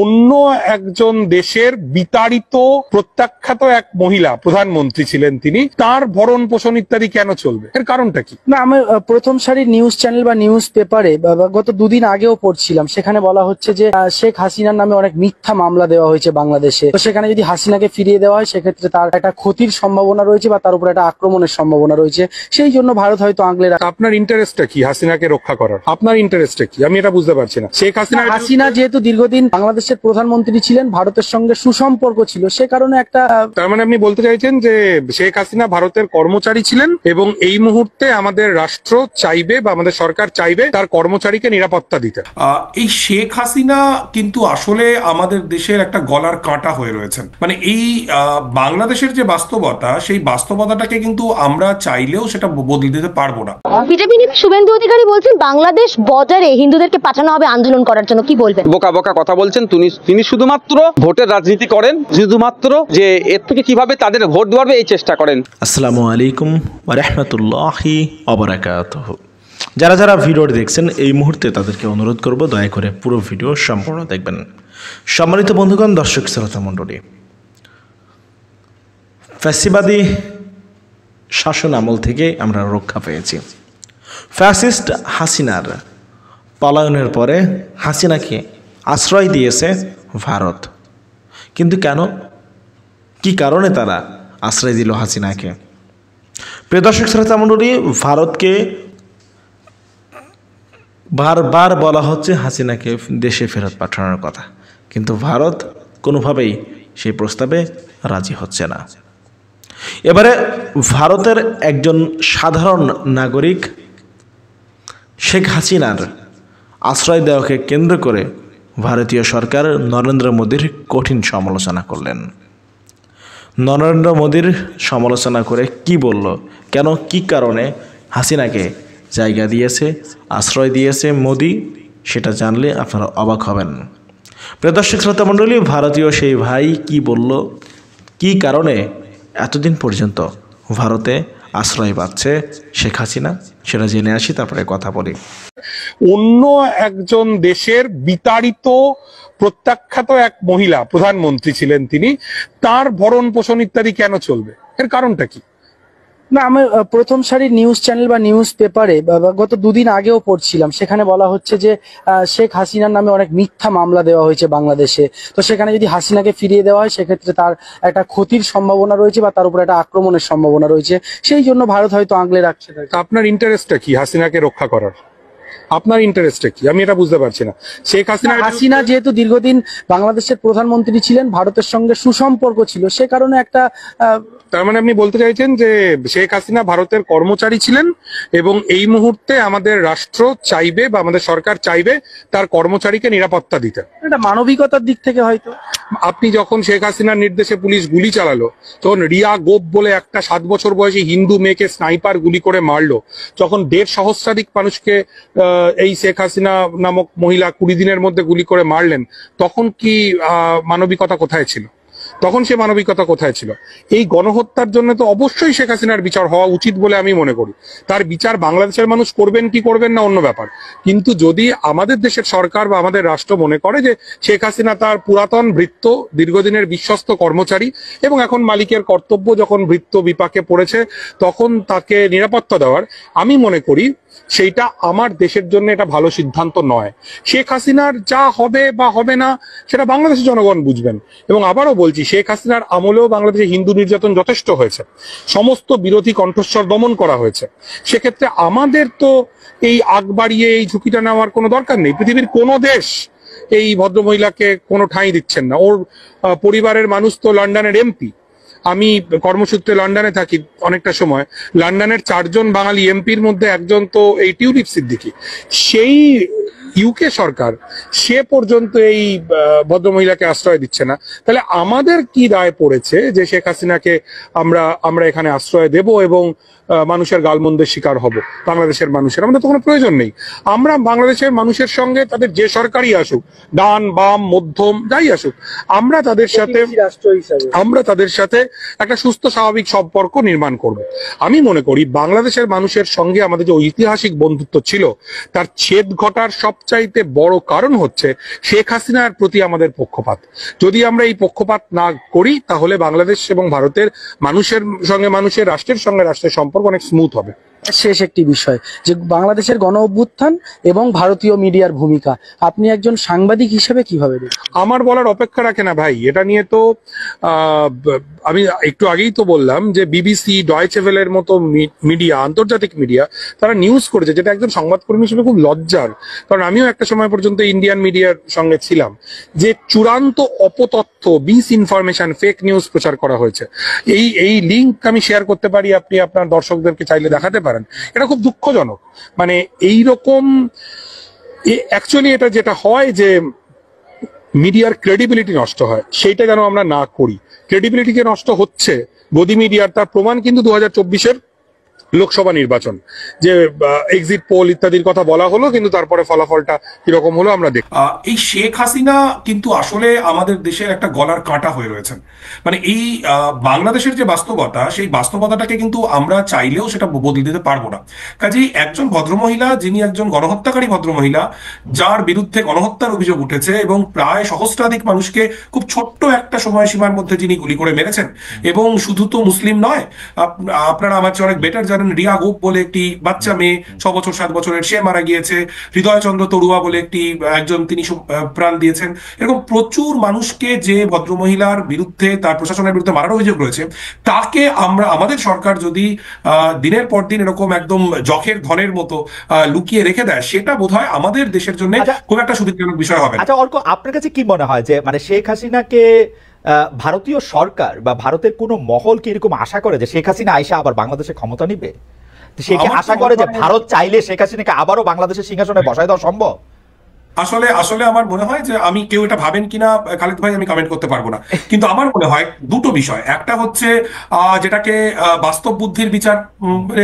অন্য একজন দেশের বিতাড়িত প্রত্যাখ্যাত এক মহিলা প্রধানমন্ত্রী ছিলেন, তিনি তার ভরণ পোষণ ইত্যাদি কেন চলবে? এর কারণটা কি? না, আমি প্রথম সারির নিউজ চ্যানেল বা নিউজ পেপারে গত দুদিন আগেও পড়ছিলাম, সেখানে বলা হচ্ছে যে শেখ হাসিনার নামে অনেক মিথ্যা মামলা দেওয়া হয়েছে বাংলাদেশে। তো সেখানে যদি হাসিনাকে ফিরিয়ে দেওয়া হয় সেক্ষেত্রে তার একটা ক্ষতির সম্ভাবনা রয়েছে বা তার উপর একটা আক্রমণের সম্ভাবনা রয়েছে। সেই জন্য ভারত হয়তো আংলে রাখে। আপনার ইন্টারেস্টটা কি হাসিনাকে রক্ষা করার? আপনার ইন্টারেস্টটা কি? আমি এটা বুঝতে পারছি না। শেখ হাসিনা যেহেতু দীর্ঘদিন বাংলাদেশের প্রধানমন্ত্রী ছিলেন, ভারতের সঙ্গে সুসম্পর্ক ছিল, সে কারণে একটা তার মানে আপনি বলতে চাইছেন যে শেখ হাসিনা ভারতের কর্মচারী ছিলেন এবং এই মুহূর্তে আমাদের রাষ্ট্র চাইবে বা আমাদের সরকার চাইবে তার কর্মচারীকে নিরাপত্তা দিতে। এই শেখ হাসিনা কিন্তু আসলে আমাদের দেশের একটা গলার কাঁটা হয়ে রয়েছেন। মানে এই বাংলাদেশের যে বাস্তবতা, সেই বাস্তবতাটাকে কিন্তু আমরা চাইলেও সেটা বদলে দিতে পারবো না। বিজেপি নেতা শুভেন্দু অধিকারী বলছেন বাংলাদেশ বর্ডারে হিন্দুদেরকে পাঠানো হবে আন্দোলন করার জন্য, কি বলবেন? বোকা বোকা কথা বলছেন তিনি শুধুমাত্র ভোটের রাজনীতি করেন, শুধুমাত্র যে এর থেকে কিভাবে তাদের ভোট দেওয়াবে এই চেষ্টা করেন। আসসালামু আলাইকুম ওয়া রাহমাতুল্লাহি ওয়া বারাকাতুহু। যারা যারা ভিডিওটি দেখছেন এই মুহূর্তে তাদেরকে অনুরোধ করব দয়া করে পুরো ভিডিও সম্পূর্ণ দেখবেন। সম্মানিত বন্ধুগণ, দর্শক শ্রোতা মণ্ডলী, ফ্যাসিবাদী শাসন আমল থেকে আমরা রক্ষা পেয়েছি। ফ্যাসিস্ট হাসিনার পলায়নের পরে হাসিনাকে আশ্রয় দিয়েছে ভারত। কিন্তু কেন, কি কারণে তারা আশ্রয় দিল হাসিনাকে? প্রিয় দর্শক শ্রোতা মণ্ডলী, ভারতকে বারবার বলা হচ্ছে হাসিনাকে দেশে ফেরত পাঠানোর কথা, কিন্তু ভারত কোনোভাবেই সেই প্রস্তাবে রাজি হচ্ছে না। এবারে ভারতের একজন সাধারণ নাগরিক শেখ হাসিনার আশ্রয় দেওয়াকে কেন্দ্র করে ভারতীয় সরকার নরেন্দ্র মোদীর কঠিন সমালোচনা করলেন। নরেন্দ্র মোদীর সমালোচনা করে কি বলল, কেন, কি কারণে হাসিনাকে জায়গা দিয়েছে, আশ্রয় দিয়েছে মোদী, সেটা জানলে আপনারা অবাক হবেন। প্রিয় দর্শক শ্রোতা মণ্ডলী, ভারতীয় সেই ভাই কি বলল, কি কারণে এতদিন পর্যন্ত ভারতে আশ্রয় পাচ্ছে শেখ হাসিনা, সেটা জেনে আসি, তারপরে কথা বলি। অন্য একজন দেশের বিতাড়িত প্রত্যাখ্যাত এক মহিলা প্রধানমন্ত্রী ছিলেন, তিনি তার ভরণ পোষণ ইত্যাদি কেন চলবে? এর কারণটা কি? না, আমি প্রথম সারির নিউজ চ্যানেল বা নিউজ পেপারে গত দুদিন আগেও পড়ছিলাম, সেখানে বলা হচ্ছে যে শেখ হাসিনার নামে অনেক মিথ্যা মামলা দেওয়া হয়েছে বাংলাদেশে। তো সেখানে যদি হাসিনাকে ফিরিয়ে দেওয়া হয় সেক্ষেত্রে তার একটা ক্ষতির সম্ভাবনা রয়েছে বা তার উপর একটা আক্রমণের সম্ভাবনা রয়েছে। সেই জন্য ভারত হয়তো আংলে রাখছে। আপনার ইন্টারেস্টটা কি হাসিনাকে রক্ষা করার? আপনার ইন্টারেস্টটা কি? আমি এটা বুঝতে পারছি না। শেখ হাসিনা যেহেতু দীর্ঘদিন বাংলাদেশের প্রধানমন্ত্রী ছিলেন, ভারতের সঙ্গে সুসম্পর্ক ছিল, সে কারণে একটা তার মানে আপনি বলতে চাইছেন যে শেখ হাসিনা ভারতের কর্মচারী ছিলেন এবং এই মুহূর্তে আমাদের রাষ্ট্র চাইবে বা আমাদের সরকার চাইবে তার কর্মচারীকে নিরাপত্তা দিতে। এটা মানবিকতার দিক থেকে হয়তো। আপনি যখন শেখ হাসিনার নির্দেশে পুলিশ গুলি চালালো, তখন রিয়া গোপ বলে একটা 7 বছর বয়সী হিন্দু মেয়েকে স্নাইপার গুলি করে মারলো, যখন 1.5 সহস্রাধিক মানুষকে এই শেখ হাসিনা নামক মহিলা 20 দিনের মধ্যে গুলি করে মারলেন, তখন কি মানবিকতা কোথায় ছিল? তখন সে মানবিকতা কোথায় ছিল? এই গণহত্যার জন্য তো অবশ্যই শেখ হাসিনার বিচার হওয়া উচিত বলে আমি মনে করি। তার বিচার বাংলাদেশের মানুষ করবেন কি করবেন না অন্য ব্যাপার, কিন্তু যদি আমাদের দেশের সরকার বা আমাদের রাষ্ট্র মনে করে যে শেখ হাসিনা তার পুরাতন ভৃত্য, দীর্ঘদিনের বিশ্বস্ত কর্মচারী এবং এখন মালিকের কর্তব্য যখন ভৃত্য বিপাকে পড়েছে তখন তাকে নিরাপত্তা দেওয়ার, আমি মনে করি সেইটা আমার দেশের জন্য এটা ভালো সিদ্ধান্ত নয়। শেখ হাসিনার যা হবে বা হবে না সেটা বাংলাদেশের জনগণ বুঝবেন। এবং আবারও বলছি, শেখ হাসিনার আমলেও বাংলাদেশে হিন্দু নির্যাতন যথেষ্ট হয়েছে, সমস্ত বিরোধী কণ্ঠস্বর দমন করা হয়েছে। সেক্ষেত্রে আমাদের তো এই আগ বাড়িয়ে এই ঝুঁকিটা নেওয়ার কোনো দরকার নেই। পৃথিবীর কোনো দেশ এই ভদ্রমহিলাকে কোনো ঠাঁই দিচ্ছেন না। ওর পরিবারের মানুষ তো লন্ডনের এমপি। আমি কর্মসূত্রে লন্ডনে থাকি অনেকটা সময়। লন্ডনের 4 জন বাঙালি এমপির মধ্যে একজন তো এই টিউলিপ সিদ্দিকী। সেই ইউকে সরকার সে পর্যন্ত এই ভদ্রমহিলাকে আশ্রয় দিচ্ছে না। তাহলে আমাদের কি দায় পড়েছে যে শেখ হাসিনাকে আমরা এখানে আশ্রয় দেব এবং মানুষের গালমন্দের শিকার হব? বাংলাদেশের মানুষের আমাদের তো কোনো প্রয়োজন নেই। আমরা বাংলাদেশের মানুষের সঙ্গে তাদের যে সরকারই আসুক, ডান বাম মধ্যম যাই আসুক, আমরা তাদের সাথে একটা সুস্থ স্বাভাবিক সম্পর্ক নির্মাণ করব। আমি মনে করি বাংলাদেশের মানুষের সঙ্গে আমাদের যে ঐতিহাসিক বন্ধুত্ব ছিল তার ছেদ ঘটার সব সবচাইতে বড় কারণ হচ্ছে শেখ হাসিনার প্রতি আমাদের পক্ষপাত। যদি আমরা এই পক্ষপাত না করি তাহলে বাংলাদেশ এবং ভারতের মানুষের সঙ্গে মানুষের, রাষ্ট্রের সঙ্গে রাষ্ট্রের সম্পর্ক অনেক স্মুথ হবে। শেষ একটি বিষয়, যে বাংলাদেশের গণ অভ্যুত্থান এবং ভারতীয় মিডিয়ার ভূমিকা, আপনি একজন সাংবাদিক হিসেবে কিভাবে দেখেন? আমার বলার অপেক্ষা রাখে না ভাই, এটা নিয়ে তো আমি একটু আগেই তো বললাম যে বিবিসি, ডয়েচে ভেলের মতো মিডিয়া, আন্তর্জাতিক মিডিয়া, তারা নিউজ করেছে, যেটা একজন সংবাদকর্মী হিসেবে খুব লজ্জার। কারণ আমিও একটা সময় পর্যন্ত ইন্ডিয়ান মিডিয়ার সঙ্গে ছিলাম, যে চূড়ান্ত অপতথ্য, মিস ইনফরমেশন, ফেক নিউজ প্রচার করা হয়েছে। এই লিঙ্ক আমি শেয়ার করতে পারি, আপনি আপনার দর্শকদেরকে চাইলে দেখাতে পারেন। এটা খুব দুঃখজনক। মানে এইরকম অ্যাকচুয়ালি এটা যেটা হয় যে মিডিয়ার ক্রেডিবিলিটি নষ্ট হয়, সেইটা যেন আমরা না করি। ক্রেডিবিলিটি যে নষ্ট হচ্ছে গদি মিডিয়ার, তার প্রমাণ কিন্তু 2024-এর লোকসভা নির্বাচন, যে এক্সিট পোল ইত্যাদির কথা বলা হলো, কিন্তু তারপরে ফলাফলটা কিরকম হলো আমরা দেখি। এই শেখ হাসিনা কিন্তু আসলে আমাদের দেশের একটা গলার কাঁটা হয়ে রয়েছেন। মানে এই বাংলাদেশের যে বাস্তবতা, সেই বাস্তবতাটাকে কিন্তু আমরা চাইলেও সেটা বদলে দিতে পারবো না। কাজেই একজন ভদ্রমহিলা, যিনি একজন গণহত্যাকারী ভদ্রমহিলা, যার বিরুদ্ধে গণহত্যার অভিযোগ উঠেছে এবং প্রায় সহস্রাধিক মানুষকে খুব ছোট্ট একটা সময়সীমার মধ্যে যিনি গুলি করে মেরেছেন, এবং শুধু তো মুসলিম নয়, আপনারা আমার চেয়ে অনেক বেটার জানেন, রিয়া গোপ বলে একটি বাচ্চা মেয়ে, 6 বছর 7 বছরের, সে মারা গিয়েছে। হৃদয়চন্দ্র তরুয়া বলে একজন, তিনি প্রাণ দিয়েছেন। এরকম প্রচুর মানুষকে যে ভদ্রমহিলার বিরুদ্ধে, তার প্রশাসনের বিরুদ্ধে মারার অভিযোগ রয়েছে, তাকে আমাদের সরকার যদি দিনের পর দিন এরকম একদম জখের ধনের মতো লুকিয়ে রেখে দেয়, সেটা বোধহয় আমাদের দেশের জন্য খুব একটা সুবিধাজনক বিষয় হবে। আচ্ছা অর্ক, আপনার কাছে কি মনে হয় যে মানে শেখ হাসিনাকে ভারতীয় সরকার বা ভারতের কোনো মহল কি এরকম আশা করে যে শেখ হাসিনা আইসা আবার বাংলাদেশে ক্ষমতা নিবে? সে কি আশা করে যে ভারত চাইলে শেখ হাসিনাকে আবারও বাংলাদেশের সিংহাসনে বসায় দেওয়া সম্ভব? আসলে আমার মনে হয় যে, আমি কেউ এটা ভাবেন কিনা খালিদ ভাই আমি কমেন্ট করতে পারবো না, কিন্তু আমার মনে হয় দুটো বিষয়। একটা হচ্ছে যেটাকে বাস্তব বুদ্ধির বিচার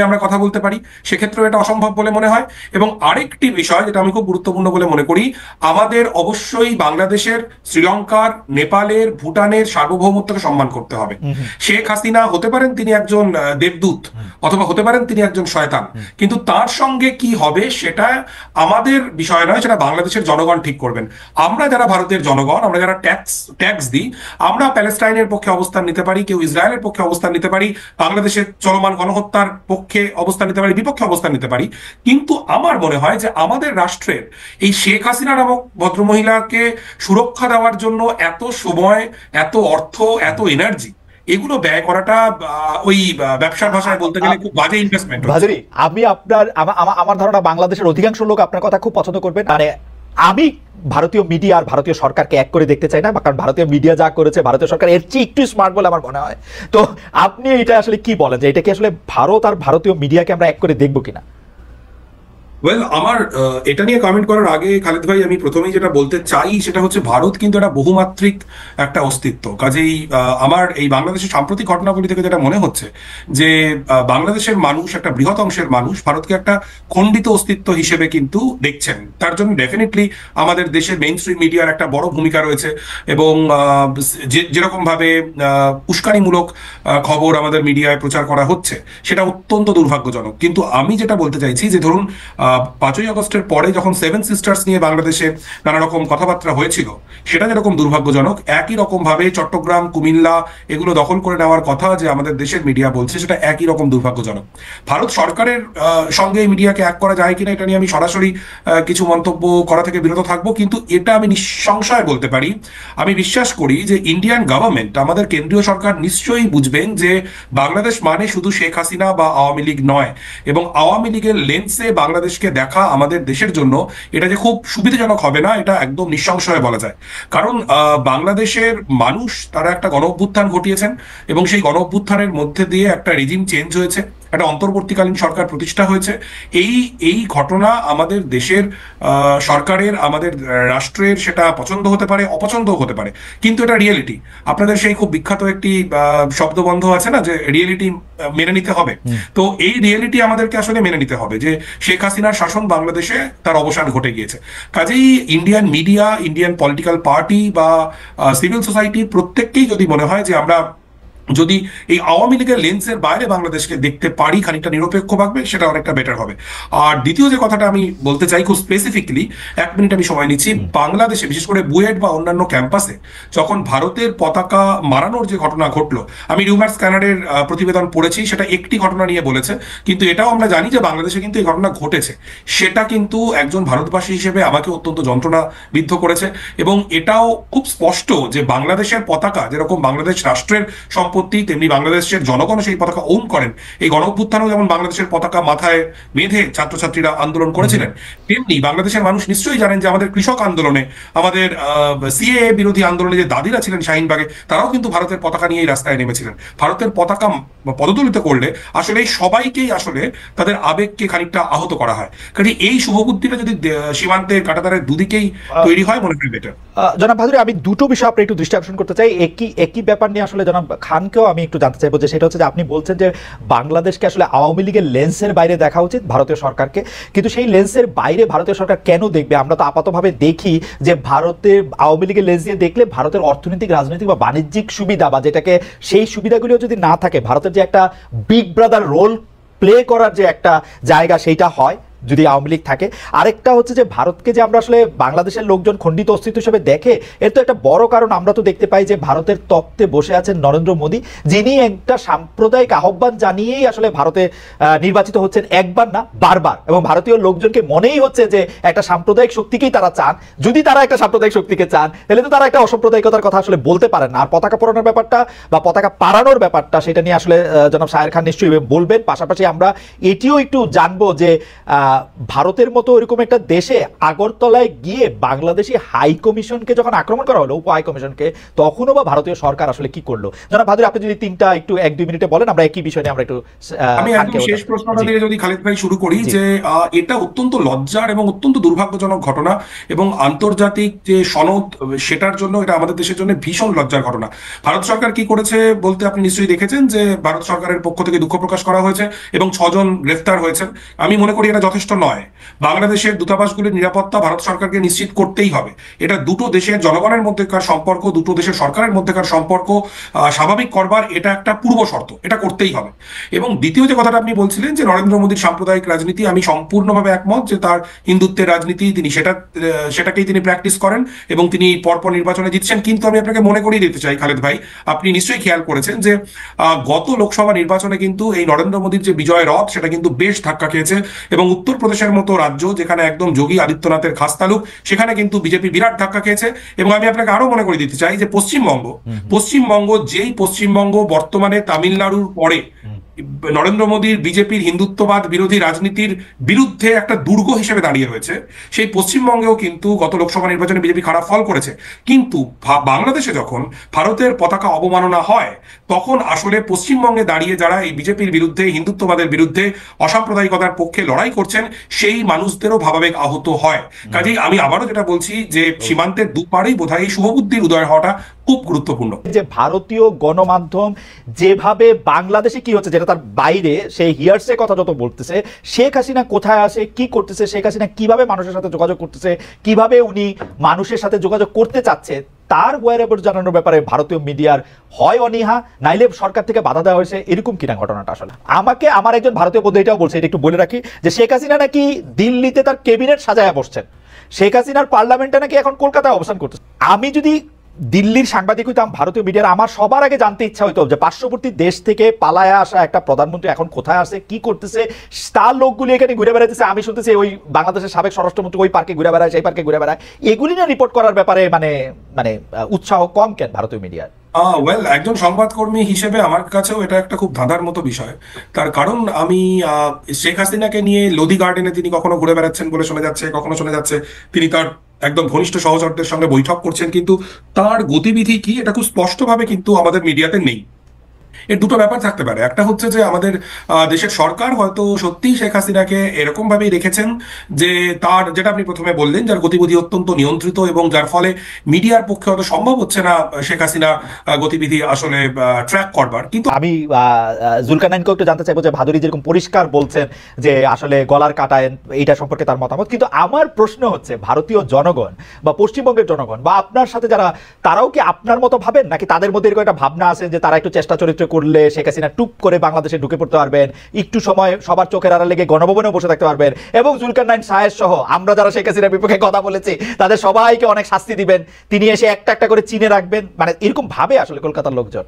আমরা কথা বলতে পারি, সেক্ষেত্রেও এটা অসম্ভব বলে মনে হয়। এবং আরেকটি বিষয় যেটা আমি খুব গুরুত্বপূর্ণ বলে মনে করি, আমাদের অবশ্যই বাংলাদেশের, শ্রীলঙ্কার, নেপালের, ভুটানের সার্বভৌমত্বকে সম্মান করতে হবে। শেখ হাসিনা হতে পারেন তিনি একজন দেবদূত, অথবা হতে পারেন তিনি একজন শয়তান, কিন্তু তার সঙ্গে কি হবে সেটা আমাদের বিষয় নয়, সেটা বাংলাদেশের জনগণ ঠিক করবেন। আমরা যারা ভারতের জনগণ, আমরা যারা ট্যাক্স দিই, আমরা প্যালেস্টাইনের পক্ষে অবস্থান নিতে পারি, কেউ ইসরায়েলের পক্ষে অবস্থান নিতে পারি, বাংলাদেশের চলমান গণহত্যার পক্ষে অবস্থান নিতে পারি, বিপক্ষে অবস্থান নিতে পারি। কিন্তু আমার মনে হয় যে আমাদের রাষ্ট্রের এই শেখ হাসিনা নামক ভদ্রমহিলাকে সুরক্ষা দেওয়ার জন্য এত সময়, এত অর্থ, এত এনার্জি, এগুলো ব্যয় করাটা ওই ব্যবসার ভাষায় বলতে গেলে খুব বাজে ইনভেস্টমেন্ট। আমি আমার ধারণা বাংলাদেশের অধিকাংশ লোক আপনার কথা খুব পছন্দ করবেন। মানে আমি ভারতীয় মিডিয়া আর ভারতীয় সরকারকে এক করে দেখতে চাই না, কারণ ভারতীয় মিডিয়া যা করেছে ভারতীয় সরকার এর চেয়ে একটু স্মার্ট বলে আমার মনে হয়। তো আপনি এটা আসলে কি বলেন, যে এটা কি আসলে ভারত আর ভারতীয় মিডিয়াকে আমরা এক করে দেখবো কিনা? ওয়েল, আমার এটা নিয়ে কমেন্ট করার আগে খালিদ ভাই, আমি প্রথমেই যেটা বলতে চাই সেটা হচ্ছে, ভারত কিন্তু একটা বহুমাত্রিক একটা অস্তিত্ব। কাজেই আমার এই বাংলাদেশের সাম্প্রতিক ঘটনাগুলি থেকে যেটা মনে হচ্ছে যে বাংলাদেশের মানুষ, একটা বৃহৎ অংশের মানুষ ভারতকে একটা খণ্ডিত অস্তিত্ব হিসেবে কিন্তু দেখছেন। তার জন্য ডেফিনেটলি আমাদের দেশের মেইন স্ট্রিম মিডিয়ার একটা বড় ভূমিকা রয়েছে, এবং যেরকম ভাবে উস্কানিমূলক খবর আমাদের মিডিয়ায় প্রচার করা হচ্ছে, সেটা অত্যন্ত দুর্ভাগ্যজনক। কিন্তু আমি যেটা বলতে চাইছি যে, ধরুন 5ই আগস্টের পরে যখন 7 সিস্টার্স নিয়ে বাংলাদেশে নানা রকম কথাবার্তা হয়েছিল, সেটা যেরকম দুর্ভাগ্যজনক, একই রকম ভাবে চট্টগ্রাম, কুমিল্লা এগুলো দখল করে নেওয়ার কথা যে আমাদের দেশের মিডিয়া বলছে, সেটা একই রকম দুর্ভাগ্যজনক। ভারত সরকারের সঙ্গে এই মিডিয়াকে এক করা যায় কিনা, এটা নিয়ে আমি সরাসরি কিছু মন্তব্য করা থেকে বিরত থাকবো। কিন্তু এটা আমি নিঃসংশয় বলতে পারি, আমি বিশ্বাস করি যে ইন্ডিয়ান গভর্নমেন্ট, আমাদের কেন্দ্রীয় সরকার নিশ্চয়ই বুঝবেন যে বাংলাদেশ মানে শুধু শেখ হাসিনা বা আওয়ামী লীগ নয়, এবং আওয়ামী লীগের লেন্সে বাংলাদেশকে দেখা আমাদের দেশের জন্য এটা যে খুব সুবিধাজনক হবে না, এটা একদম নিঃসংশয়ে বলা যায়। কারণ বাংলাদেশের মানুষ তারা একটা গণ অভ্যুত্থান ঘটিয়েছেন, এবং সেই গণ অভ্যুত্থানের মধ্যে দিয়ে একটা রেজিম চেঞ্জ হয়েছে, একটা অন্তর্বর্তীকালীন সরকার প্রতিষ্ঠা হয়েছে। এই ঘটনা আমাদের দেশের সরকারের, আমাদের রাষ্ট্রের সেটা পছন্দ হতে পারে, অপছন্দও হতে পারে, কিন্তু এটা রিয়েলিটি। আপনাদের সেই খুব বিখ্যাত একটি শব্দবন্ধ আছে না, যে রিয়েলিটি মেনে নিতে হবে। তো এই রিয়েলিটি আমাদেরকে আসলে মেনে নিতে হবে যে শেখ হাসিনার শাসন বাংলাদেশে তার অবসান ঘটে গিয়েছে। কাজেই Indian media, Indian political party বা সিভিল সোসাইটি প্রত্যেককেই যদি মনে হয় যে আমরা যদি এই আওয়ামী লীগের লেন্সের বাইরে বাংলাদেশকে দেখতে পারি খানিকটা নিরপেক্ষভাবে, সেটা অনেকটা বেটার হবে। আর দ্বিতীয় যে কথাটা আমি বলতে চাই খুব স্পেসিফিকলি, 1 মিনিট আমি সময় নিচ্ছি, বাংলাদেশে বিশেষ করে বুয়েট বা অন্যান্য ক্যাম্পাসে যখন ভারতের পতাকা মারানোর যে ঘটনা ঘটলো, আমি রিউমার স্ক্যানারের প্রতিবেদন পড়েছি, সেটা একটি ঘটনা নিয়ে বলেছে, কিন্তু এটাও আমরা জানি যে বাংলাদেশে কিন্তু এই ঘটনা ঘটেছে। সেটা কিন্তু একজন ভারতবাসী হিসেবে আমাকে অত্যন্ত যন্ত্রণা বিদ্ধ করেছে, এবং এটাও খুব স্পষ্ট যে বাংলাদেশের পতাকা যেরকম বাংলাদেশ রাষ্ট্রের সম্পত্তি, তেমনি বাংলাদেশের জনগণ সেই পতাকা ওন করেন। এই গণ অভ্যুত্থানেও যেমন বাংলাদেশের পতাকা মাথায় বেঁধে ছাত্রছাত্রীরা আন্দোলন করেছিলেন, তেমনি বাংলাদেশের মানুষ নিশ্চয়ই জানেন যে আমাদের কৃষক আন্দোলনে, আমাদের সিএএ বিরোধী আন্দোলনে যে দাদিরা ছিলেন শাহিনবাগে, তারাও কিন্তু ভারতের পতাকা নিয়েই রাস্তায় নেমেছিলেন। ভারতের পতাকা পদদলিত করলে আসলে সবাইকেই আসলে তাদের আবেগকে খানিকটা আহত করা হয়। কাজে এই শুভবুদ্ধিটা যদি সীমান্তের কাঁটাতারের দুদিকেই তৈরি হয়, মনে হয় বেটার। জনাব ভাদুরী, আমি দুটো বিষয় আপনি একটু দৃষ্টি আকর্ষণ করতে চাই। একই ব্যাপার নিয়ে আসলে জনাব খানকেও আমি একটু জানতে চাইবো, যে সেটা হচ্ছে যে আপনি বলছেন যে বাংলাদেশকে আসলে আওয়ামী লীগের লেন্সের বাইরে দেখা উচিত ভারতীয় সরকারকে, কিন্তু সেই লেন্সের বাইরে ভারতীয় সরকার কেন দেখবে? আমরা তো আপাতভাবে দেখি যে ভারতের আওয়ামী লীগের লেন্স দিয়ে দেখলে ভারতের অর্থনৈতিক, রাজনৈতিক বা বাণিজ্যিক সুবিধা বা যেটাকে সেই সুবিধাগুলিও যদি না থাকে, ভারতের যে একটা বিগ ব্রাদার রোল প্লে করার যে একটা জায়গা, সেইটা হয় যদি আওয়ামী লীগ থাকে। আরেকটা হচ্ছে যে ভারতকে যে আমরা আসলে বাংলাদেশের লোকজন খণ্ডিত অস্তিত্ব হিসেবে দেখে, এর তো একটা বড় কারণ আমরা তো দেখতে পাই যে ভারতের তত্ত্বে বসে আছেন নরেন্দ্র মোদী, যিনি একটা সাম্প্রদায়িক আহ্বান জানিয়েই আসলে ভারতে নির্বাচিত হচ্ছেন, একবার না বারবার, এবং ভারতীয় লোকজনকে মনেই হচ্ছে যে একটা সাম্প্রদায়িক শক্তিকেই তারা চান। যদি তারা একটা সাম্প্রদায়িক শক্তিকে চান, তাহলে তো তারা একটা অসাম্প্রদায়িকতার কথা আসলে বলতে পারেন না। আর পতাকা পোড়ানোর ব্যাপারটা বা পতাকা পাড়ানোর ব্যাপারটা, সেটা নিয়ে আসলে জনাব শাহের খান নিশ্চয়ই বলবেন। পাশাপাশি আমরা এটিও একটু জানবো যে ভারতের মতো এরকম একটা দেশে আগরতলায় গিয়ে বাংলাদেশি হাই কমিশনকে যখন আক্রমণ করা হলো, উপ হাই কমিশনকে, তখনও বা ভারতীয় সরকার আসলে কি করলো? জনাব ভাদুরী, আপনি যদি তিনটা একটু 1-2 মিনিটে বলেন, আমরা একই বিষয় নিয়ে আমরা একটু আমি একদম শেষ প্রশ্নটা দিয়ে যদি খালিদ ভাই শুরু করি, যে এটা অত্যন্ত লজ্জার এবং অত্যন্ত দুর্ভাগ্যজনক ঘটনা, এবং আন্তর্জাতিক যে সনদ সেটার জন্য এটা আমাদের দেশের জন্য ভীষণ লজ্জার ঘটনা। ভারত সরকার কি করেছে বলতে আপনি নিশ্চয়ই দেখেছেন যে ভারত সরকারের পক্ষ থেকে দুঃখ প্রকাশ করা হয়েছে এবং 6 জন গ্রেফতার হয়েছেন। আমি মনে করি এটা যথেষ্ট নয়। বাংলাদেশের দূতাবাসগুলির নিরাপত্তা ভারত সরকারকে নিশ্চিত করতেই হবে। এটা দুটো দেশের জনগণের মধ্যেকার সম্পর্ক, দুটো দেশের সরকারের মধ্যেকার সম্পর্ক স্বাভাবিক করবার এটা একটা পূর্ব শর্ত, এটা করতেই হবে। এবং দ্বিতীয় যে কথাটা আপনি বলছিলেন যে নরেন্দ্র মোদীর সাম্প্রদায়িক রাজনীতি, আমি সম্পূর্ণভাবে একমত যে তার হিন্দুত্বের রাজনীতি, তিনি সেটাকেই তিনি প্র্যাকটিস করেন এবং তিনি পরপর নির্বাচনে জিতছেন। কিন্তু আমি আপনাকে মনে করিয়ে দিতে চাই খালেদ ভাই, আপনি নিশ্চয়ই খেয়াল করেছেন যে গত লোকসভা নির্বাচনে কিন্তু এই নরেন্দ্র মোদীর যে বিজয় রথ, সেটা কিন্তু বেশ ধাক্কা খেয়েছে, এবং উত্তরপ্রদেশের মতো রাজ্য যেখানে একদম যোগী আদিত্যনাথের খাস তালুক, সেখানে কিন্তু বিজেপি বিরাট ধাক্কা খেয়েছে। এবং আমি আপনাকে আরো মনে করে দিতে চাই যে পশ্চিমবঙ্গ যেই পশ্চিমবঙ্গ বর্তমানে তামিলনাড়ুর পরে নরেন্দ্র মোদীর বিজেপির হিন্দুত্ববাদ বিরোধী রাজনীতির বিরুদ্ধে একটা দুর্গ হিসেবে দাঁড়িয়ে রয়েছে, সেই পশ্চিমবঙ্গেও কিন্তু গত লোকসভা নির্বাচনে বিজেপি খারাপ ফল করেছে। কিন্তু বাংলাদেশে যখন ভারতের পতাকা অবমাননা হয়, তখন আসলে পশ্চিমবঙ্গে দাঁড়িয়ে যারা এই বিজেপির বিরুদ্ধে, হিন্দুত্ববাদের বিরুদ্ধে, অসাম্প্রদায়িকতার পক্ষে লড়াই করছেন, সেই মানুষদেরও ভাবাবেগ আহত হয়। কাজেই আমি আবারও যেটা বলছি যে সীমান্তের দুপারেই বোধহয় এই শুভবুদ্ধির উদয় হওয়াটা খুব গুরুত্বপূর্ণ। যে ভারতীয় গণমাধ্যম যেভাবে বাংলাদেশে কি হচ্ছে, যেটা তার বাইরে সেই হিয়ার্সে কথা যত বলতেছে, শেখ হাসিনা কোথায় আছে, কি করতেছে, শেখ হাসিনা কিভাবে মানুষের সাথে যোগাযোগ করতেছে, কিভাবে উনি মানুষের সাথে যোগাযোগ করতে চাচ্ছে, তার ওয়ারেবল জানানোর ব্যাপারে ভারতীয় মিডিয়ার হয় অনীহা, নাইলে সরকার থেকে বাধা দেওয়া হয়েছে, এরকম কিনা ঘটনাটা আসলে। আমাকে আমার একজন ভারতীয় বন্ধু এটাও বলছে, এটা একটু বলে রাখি, যে শেখ হাসিনা নাকি দিল্লিতে তার ক্যাবিনেট সাজায় বসছেন, শেখ হাসিনার পার্লামেন্টে নাকি এখন কলকাতায় অবস্থান করতেছে। আমি যদি দিল্লির সাংবাদিক হইতাম, ভারতীয় মিডিয়ার, আমার সবার আগে জানতে ইচ্ছা হইতো যে পার্শ্ববর্তী দেশ থেকে পালায় আসা একটা প্রধানমন্ত্রী এখন কোথায় আছে, কি করতেছে, তার লোকগুলি এখানে ঘুরে বেড়াইতেছে। আমি শুনতেছি ওই বাংলাদেশের সাবেক স্বরাষ্ট্রমন্ত্রী ওই পার্কে ঘুরে বেড়ায়, সেই পার্কে ঘুরে বেড়ায়, এগুলি না রিপোর্ট করার ব্যাপারে মানে উৎসাহ কম কেন ভারতীয় মিডিয়ার? ওয়েল, একজন সংবাদকর্মী হিসেবে আমার কাছেও এটা একটা খুব ধাঁধার মতো বিষয়। তার কারণ আমি শেখ হাসিনাকে নিয়ে লোদি গার্ডেনে তিনি কখনো ঘুরে বেড়াচ্ছেন বলে শোনা যাচ্ছে, কখনো শোনা যাচ্ছে তিনি তার একদম ঘনিষ্ঠ সহচরদের সঙ্গে বৈঠক করছেন, কিন্তু তার গতিবিধি কি এটা খুব স্পষ্টভাবে কিন্তু আমাদের মিডিয়াতে নেই। এর দুটো ব্যাপার থাকতে পারে। একটা হচ্ছে যে আমাদের দেশের সরকার হয়তো সত্যিই শেখ হাসিনাকে এরকম ভাবেই রেখেছেন যে তার, যেটা আপনি প্রথমে বললেন, যার গতিবিধি অত্যন্ত নিয়ন্ত্রিত এবং যার ফলে মিডিয়ার পক্ষে হয়তো সম্ভব হচ্ছে না শেখ হাসিনা গতিবিধি আসলে ট্র্যাক করবার। কিন্তু আমি জুলকারনাইনকেও একটু জানতে চাইবো যে ভাদুরী যেরকম পরিষ্কার বলছেন যে আসলে গলার কাটায়, এইটা সম্পর্কে তার মতামত, কিন্তু আমার প্রশ্ন হচ্ছে ভারতীয় জনগণ বা পশ্চিমবঙ্গের জনগণ বা আপনার সাথে যারা, তারাও কি আপনার মতো ভাবেন, নাকি তাদের মধ্যে এরকম একটা ভাবনা আছে যে তারা একটু চেষ্টা চরিত্র করলে শেখ হাসিনা টুপ করে বাংলাদেশে ঢুকে পড়তে পারবেন, একটু সময় সবার চোখের আড়ালে লেগে গণভবনেও বসে থাকতে পারবেন, এবং জুলকারনাইন সাহেব সহ আমরা যারা শেখ হাসিনার বিপক্ষে কথা বলেছি তাদের সবাইকে অনেক শাস্তি দিবেন, তিনি এসে একটা একটা করে চিনে রাখবেন, মানে এরকম ভাবে আসলে কলকাতার লোকজন?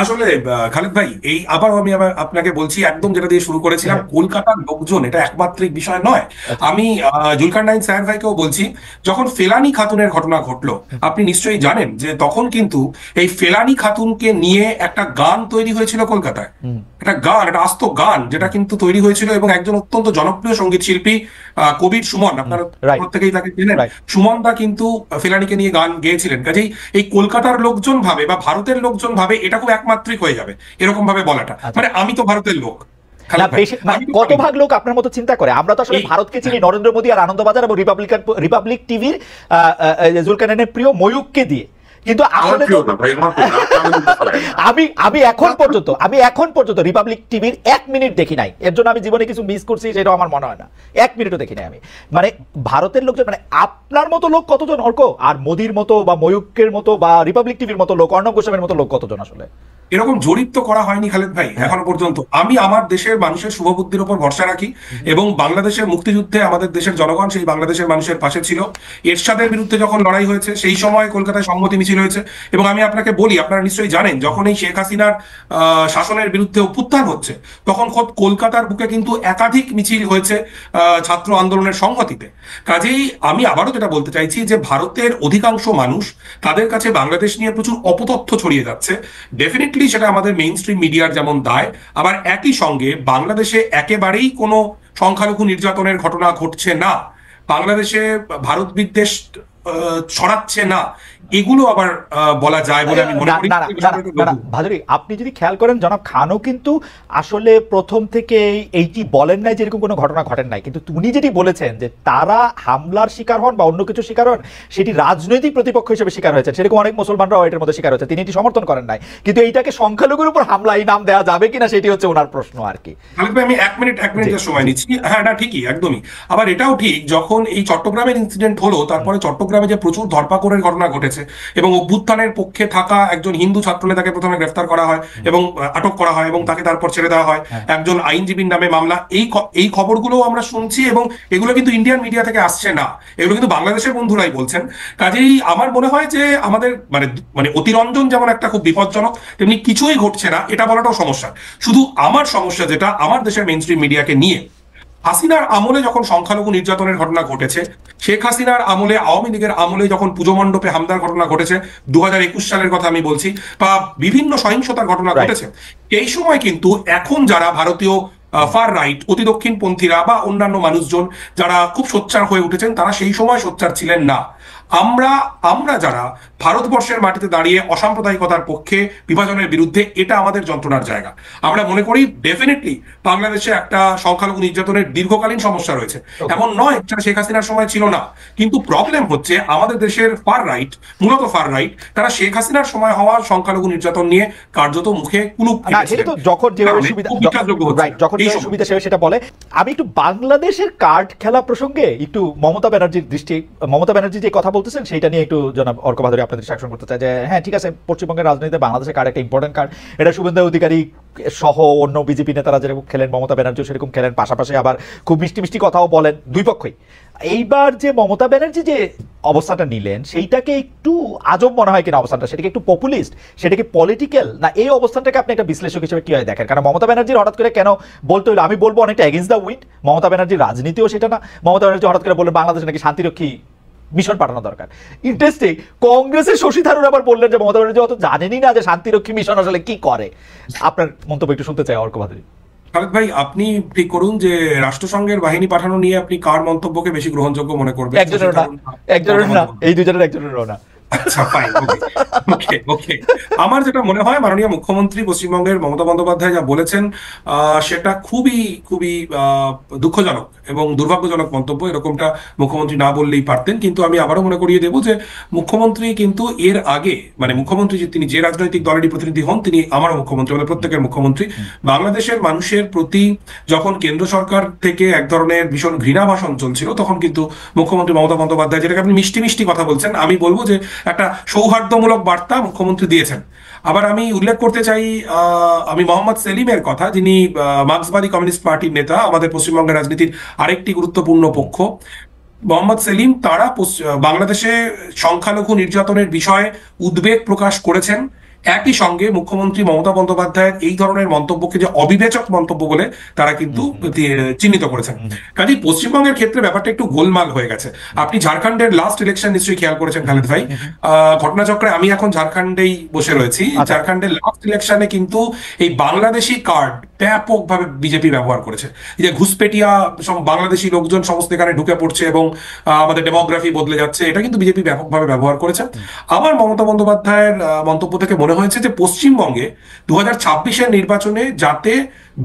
আসলে খালেদ ভাই, এই আবার আমি আপনাকে বলছি, একদম যেটা দিয়ে শুরু করেছিলাম, কলকাতার লোকজন এটা একমাত্রিক বিষয় নয়। আমি জুলকারনাইন সাহেব ভাইকেও বলছি, যখন ফেলানি খাতুনের ঘটনা ঘটলো, আপনি নিশ্চয়ই জানেন যে তখন কিন্তু এই ফেলানি খাতুনকে নিয়ে একটা গান তৈরি হয়েছিল কলকাতায়, একটা গান, একটা আস্ত গান, যেটা কিন্তু তৈরি হয়েছিল এবং একজন অত্যন্ত জনপ্রিয় সঙ্গীত শিল্পী কবির সুমন, আপনারা প্রত্যেকেই তাকে চেনেন, সুমন দা কিন্তু ফেলানিকে নিয়ে গান গেয়েছিলেন। কাজেই এই কলকাতার লোকজন ভাবে বা ভারতের লোকজন ভাবে এটা খুব একমাত্রিক হয়ে যাবে এরকম ভাবে বলাটা, মানে আমি তো ভারতের লোক। কত ভাগ লোক আপনার মতো চিন্তা করে? আমরা তো আসলে ভারতকে চিনি নরেন্দ্র মোদী আর আনন্দবাজার এবং রিপাবলিক টিভির জুলকারনাইনের প্রিয় ময়ূককে দিয়ে, কিন্তু আমি এখন পর্যন্ত রিপাবলিক টিভির 1 মিনিট দেখি নাই। এর জন্য আমি জীবনে কিছু মিস করছি সেটাও আমার মনে হয় না, 1 মিনিটও দেখি নাই আমি। মানে ভারতের লোকজন, মানে আপনার মতো লোক কতজন অর্ক, আর মোদির মতো বা ময়ূকের মতো বা রিপাবলিক টিভির মতো লোক, অর্ণব গোস্বামীর মতো লোক কতজন আসলে? এরকম জরিপ তো করা হয়নি খালেদ ভাই এখনো পর্যন্ত। আমি আমার দেশের মানুষের শুভবুদ্ধির উপর ভরসা রাখি এবং বাংলাদেশের মুক্তিযুদ্ধে আমাদের দেশের জনগণ সেই বাংলাদেশের মানুষের পাশে ছিল। এরশাদের বিরুদ্ধে যখন লড়াই হয়েছে সেই সময় কলকাতায় সংহতি মিছিল হয়েছে, এবং আমি আপনাকে বলি, আপনারা নিশ্চয়ই জানেন, যখন এই শেখ হাসিনার শাসনের বিরুদ্ধে অভ্যুত্থান হচ্ছে তখন খোদ কলকাতার বুকে কিন্তু একাধিক মিছিল হয়েছে ছাত্র আন্দোলনের সংহতিতে। কাজেই আমি আবারও যেটা বলতে চাইছি যে ভারতের অধিকাংশ মানুষ, তাদের কাছে বাংলাদেশ নিয়ে প্রচুর অপতথ্য ছড়িয়ে যাচ্ছে। ডেফিনেটলি সেটা আমাদের মেইন স্ট্রিম মিডিয়ার যেমন দায়, আবার একই সঙ্গে বাংলাদেশে একেবারেই কোনো সংখ্যালঘু নির্যাতনের ঘটনা ঘটছে না, বাংলাদেশে ভারত বিদ্বেষ ছড়াচ্ছে না, এগুলো আবার বলা যায় বলে আমি মনে করি। ভাদুরী, আপনি যদি খেয়াল করেন, জনাব খানও কিন্তু আসলে প্রথম থেকে এইটি বলেন নাই যে এরকম কোনো ঘটনা ঘটেন নাই, কিন্তু উনি যেটি বলেছেন যে তারা হামলার শিকার হন বা অন্য কিছু শিকার হন, সেটি রাজনৈতিক প্রতিপক্ষ হিসেবে শিকার হয়েছে, সেরকম অনেক মুসলমানরাও এটার মধ্যে শিকার হয়েছে, তিনি এটি সমর্থন করেন নাই। কিন্তু এইটাকে সংখ্যালঘুর উপর হামলা এই নাম দেওয়া যাবে কিনা সেটি হচ্ছে ওনার প্রশ্ন আর কি। আমি 1 মিনিটের সময় নিচ্ছি। হ্যাঁ, না ঠিকই, একদমই। আবার এটাও ঠিক, যখন এই চট্টগ্রামের ইনসিডেন্ট হলো, তারপরে চট্টগ্রামে যে প্রচুর ধরপাকড়ের ঘটনা ঘটেছে এবং অভ্যুত্থানের পক্ষে থাকা একজন হিন্দু ছাত্রনেতাকে প্রথমে গ্রেফতার করা হয় এবং আটক করা হয় এবং তাকে তারপর ছেড়ে দেওয়া হয়, একজন আইনজীবীর নামে মামলা, এই খবরগুলো আমরা শুনছি এবং এগুলো কিন্তু ইন্ডিয়ান মিডিয়া থেকে আসছে না, এগুলো কিন্তু বাংলাদেশের বন্ধুরাই বলছেন। কাজেই আমার মনে হয় যে আমাদের মানে অতিরঞ্জন যেমন একটা খুব বিপজ্জনক, তেমনি কিছুই ঘটছে না এটা বলাটাও সমস্যা। শুধু আমার সমস্যা যেটা আমার দেশের মেইন স্ট্রিম মিডিয়াকে নিয়ে, হাসিনার আমলে যখন সংখ্যালঘু নির্যাতনের ঘটনা ঘটেছে, শেখ হাসিনার আমলে, আওয়ামী লীগের আমলে যখন পুজো মণ্ডপে হামলার ঘটনা ঘটেছে, 2021 সালের কথা আমি বলছি, বা বিভিন্ন সহিংসতার ঘটনা ঘটেছে, এই সময় কিন্তু এখন যারা ভারতীয় ফার রাইট, অতি দক্ষিণপন্থীরা বা অন্যান্য মানুষজন যারা খুব সোচ্চার হয়ে উঠেছেন, তারা সেই সময় সোচ্চার ছিলেন না। আমরা যারা ভারতবর্ষের মাটিতে দাঁড়িয়ে অসাম্প্রদায়িকতার পক্ষে, বিভাজনের বিরুদ্ধে, এটা আমাদের যন্ত্রণার জায়গা। আমরা মনে করি ডেফিনেটলি বাংলাদেশে একটা সংখ্যালঘু নির্যাতনের দীর্ঘকালীন সমস্যা রয়েছে, এমন নয় যেটা শেখ হাসিনার সময় ছিল না। কিন্তু প্রবলেম হচ্ছে আমাদের দেশের ফার রাইট, মূলত ফার রাইট, তারা শেখ হাসিনার সময় হওয়া সংখ্যালঘু নির্যাতন নিয়ে কার্যত মুখে কুলুপ যখন সুবিধা সেটা বলে। আমি একটু বাংলাদেশের কার্ড খেলা প্রসঙ্গে একটু মমতা ব্যানার্জি যে কথা বলতেছেন সেইটা নিয়ে একটু জনাব অর্ক ভাদুরী আপনাদের সাকশন করতে চাই যে হ্যাঁ ঠিক আছে, পশ্চিমবঙ্গের রাজনীতিতে বাংলাদেশের কার্ড একটা ইম্পর্টেন্ট কার্ড, এটা শুভেন্দু অধিকারী সহ অন্য বিজেপি নেতারা যেরকম খেলেন, মমতা ব্যানার্জিও সেরকম খেলেন, পাশাপাশি আবার খুব মিষ্টি মিষ্টি কথাও বলেন দুই পক্ষই। এইবার যে মমতা ব্যানার্জি যে অবস্থাটা নিলেন সেইটাকে একটু আজব মনে হয় কিনা অবস্থানটা, সেটাকে একটু পপুলিস্ট, সেটাকে পলিটিক্যাল না, এই অবস্থানটাকে আপনি একটা বিশ্লেষক হিসেবে কি হয় দেখেন? কারণ মমতা ব্যানার্জির হঠাৎ করে কেন বলতে হলো, আমি বলবো অনেকটা এগেইনস্ট দ্য উইন্ড, মমতা ব্যানার্জির রাজনীতিও সেটা না, মমতা ব্যানার্জি হঠাৎ করে বললেন বাংলাদেশে নাকি শান্তিরক্ষী মিশন পাঠানো দরকার। ইন্টারেস্টিং, কংগ্রেসের শশী থারুর আবার বললেন যে মমতা ব্যানার্জি অত জানেনই না যে শান্তিরক্ষী মিশন আসলে কি করে। আপনার মন্তব্য একটু শুনতে চাই অর্ক ভাদুরী। খালেদ ভাই, আপনি ঠিক করুন যে রাষ্ট্রসংঘের বাহিনী পাঠানো নিয়ে আপনি কার মন্তব্যকে বেশি গ্রহণযোগ্য মনে করবেন? একজনের না, এই দুজনের একজনেরও না। আচ্ছা, ফাইন, ওকে ওকে ওকে। আমার যেটা মনে হয়, মাননীয় মুখ্যমন্ত্রী পশ্চিমবঙ্গের মমতা বন্দ্যোপাধ্যায় যা বলেছেন সেটা খুবই খুবই দুঃখজনক এবং দুর্ভাগ্যজনক মন্তব্য। এরকমটা মুখ্যমন্ত্রী না বললেই পারতেন। কিন্তু আমি আবারও মনে করিয়ে দেবো যে মুখ্যমন্ত্রী কিন্তু এর আগে, মানে মুখ্যমন্ত্রী তিনি যে রাজনৈতিক দলেরই প্রতিনিধি হন, তিনি আমারও মুখ্যমন্ত্রী, আমাদের প্রত্যেকের মুখ্যমন্ত্রী। বাংলাদেশের মানুষের প্রতি যখন কেন্দ্র সরকার থেকে এক ধরনের ভীষণ ঘৃণা ভাষণ চলছিল, তখন কিন্তু মুখ্যমন্ত্রী মমতা বন্দ্যোপাধ্যায়, যেটাকে আপনি মিষ্টি মিষ্টি কথা বলছেন, আমি বলবো যে একটা সৌহার্দ্যমূলক বার্তা মুখ্যমন্ত্রী দিয়েছেন। আবার আমি উল্লেখ করতে চাই আমি মোহাম্মদ সেলিমের কথা, যিনি মার্ক্সবাদী কমিউনিস্ট পার্টির নেতা, আমাদের পশ্চিমবঙ্গের রাজনীতির আরেকটি গুরুত্বপূর্ণ পক্ষ। মোহাম্মদ সেলিম তারা বাংলাদেশে সংখ্যালঘু নির্যাতনের বিষয়ে উদ্বেগ প্রকাশ করেছেন। একই সঙ্গে মুখ্যমন্ত্রী মমতা বন্দ্যোপাধ্যায়ের এই ধরনের মন্তব্যকে যে অবিবেচক মন্তব্য বলে তারা কিন্তু চিহ্নিত করেছেন। কাজেই পশ্চিমবঙ্গের ক্ষেত্রে ব্যাপারটা একটু গোলমাল হয়ে গেছে। আপনি ঝাড়খণ্ডের লাস্ট ইলেকশন নিশ্চয়ই খেয়াল করেছেন খালেদ ভাই। ঘটনাচক্রে আমি এখন ঝাড়খণ্ডেই বসে রয়েছি। ঝাড়খণ্ডের লাস্ট ইলেকশনে কিন্তু এই বাংলাদেশি কার্ড ব্যাপকভাবে বিজেপি ব্যবহার করেছে। এই যে ঘুষপেটিয়া বাংলাদেশি লোকজন সমস্ত এখানে ঢুকে পড়ছে এবং আমাদের ডেমোগ্রাফি বদলে যাচ্ছে, এটা কিন্তু বিজেপি ব্যাপকভাবে ব্যবহার করেছে। আমার মমতা বন্দ্যোপাধ্যায়ের মন্তব্য থেকে মনে হয়েছে যে পশ্চিমবঙ্গে 2026-এর নির্বাচনে যাতে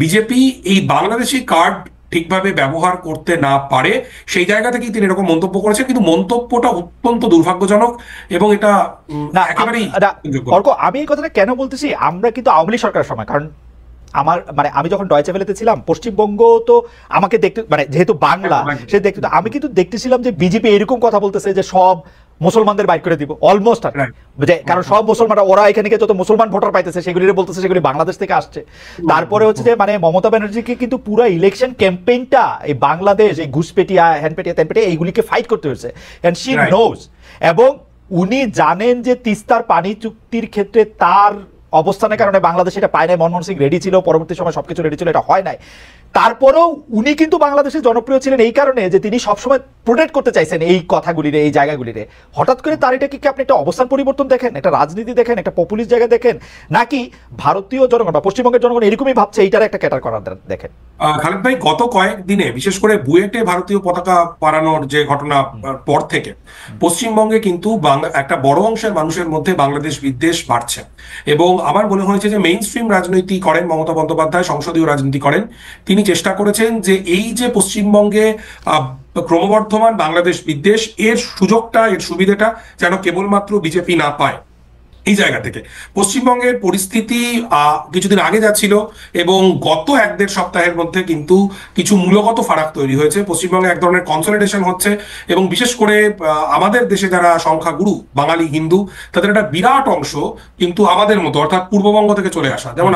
বিজেপি এই বাংলাদেশি কার্ড ঠিকভাবে ব্যবহার করতে না পারে, সেই জায়গা থেকেই তিনি এরকম মন্তব্য করেছেন। কিন্তু মন্তব্যটা অত্যন্ত দুর্ভাগ্যজনক এবং এটা একেবারেই অর্ক। আমি এই কথাটা কেন বলতেছি, আমরা কিন্তু আওয়ামী লীগ সরকারের সময়, কারণ আমার মানে আমি যখন ডয়েচে ভেলেতে ছিলাম, পশ্চিমবঙ্গ তো আমাকে দেখতে, মানে যেহেতু বাংলা সে দেখতে, আমি কিন্তু দেখতেছিলাম যে বিজেপি এরকম কথা বলতেছে যে সব মুসলমানদের বাইর করে দিব অলমোস্ট, কারণ সব মুসলমানরা, ওরা এখানে যত মুসলমান ভোটার পাইতেছে সেগুলি বলতেছে সেগুলি বাংলাদেশ থেকে আসছে। তারপরে হচ্ছে যে মানে মমতা ব্যানার্জিকে কিন্তু পুরো ইলেকশন ক্যাম্পেইনটা এই বাংলাদেশ, এই ঘুষপেটিয়া, হ্যান্ডপেটিয়া, ত্যানপেটিয়া এইগুলিকে ফাইট করতে হয়েছে, এন্ড শি নোজ। এবং উনি জানেন যে তিস্তার পানি চুক্তির ক্ষেত্রে তার অবস্থানের কারণে বাংলাদেশ এটা পায় নাই। মনমোহন সিং রেডি ছিল, পরবর্তী সময় সবকিছু রেডি ছিল, এটা হয় নাই। তারপরেও উনি কিন্তু বাংলাদেশে জনপ্রিয় ছিলেন এই কারণে যে তিনি সবসময় প্রোটেক্ট করতে চাইছেন এই কথাগুলিরে, এই জায়গাগুলিরে। হঠাৎ করে তার এটা কি আপনি একটা অবস্থান পরিবর্তন দেখেন, একটা রাজনীতি দেখেন, একটা পপুলিস্ট জায়গা দেখেন, নাকি ভারতীয় জনগণ বা পশ্চিমবঙ্গের জনগণ এরকমই ভাবছে এইটার একটা ক্যাটার করার দেখেন? খালেদ ভাই, গত কয়েকদিনে বিশেষ করে বুয়েটে ভারতীয় পতাকা পাড়ানোর যে ঘটনা পর থেকে পশ্চিমবঙ্গে কিন্তু একটা বড় অংশের মানুষের মধ্যে বাংলাদেশ বিদ্বেষ বাড়ছে। এবং আমার মনে হয়েছে যে মেইন স্ট্রিম রাজনীতি করেন মমতা বন্দ্যোপাধ্যায়, সংসদীয় রাজনীতি করেন, তিনি চেষ্টা করেছেন যে এই যে পশ্চিমবঙ্গে ক্রমবর্ধমান বাংলাদেশ বিদ্বেষ, এর সুযোগটা, এর সুবিধাটা যেন কেবলমাত্র বিজেপি না পায়। এই জায়গা থেকে পশ্চিমবঙ্গের পরিস্থিতি কিছুদিন আগে যাচ্ছিল এবং গত 1-1.5 সপ্তাহের মধ্যে কিন্তু কিছু মূলগত ফারাক তৈরি হয়েছে। পশ্চিমবঙ্গে এক ধরনের কনসলিডেশন হচ্ছে এবং বিশেষ করে আমাদের দেশে যারা সংখ্যাগুরু বাঙালি হিন্দু, তাদের একটা বিরাট অংশ কিন্তু আমাদের মতো, অর্থাৎ পূর্ববঙ্গ থেকে চলে আসা। যেমন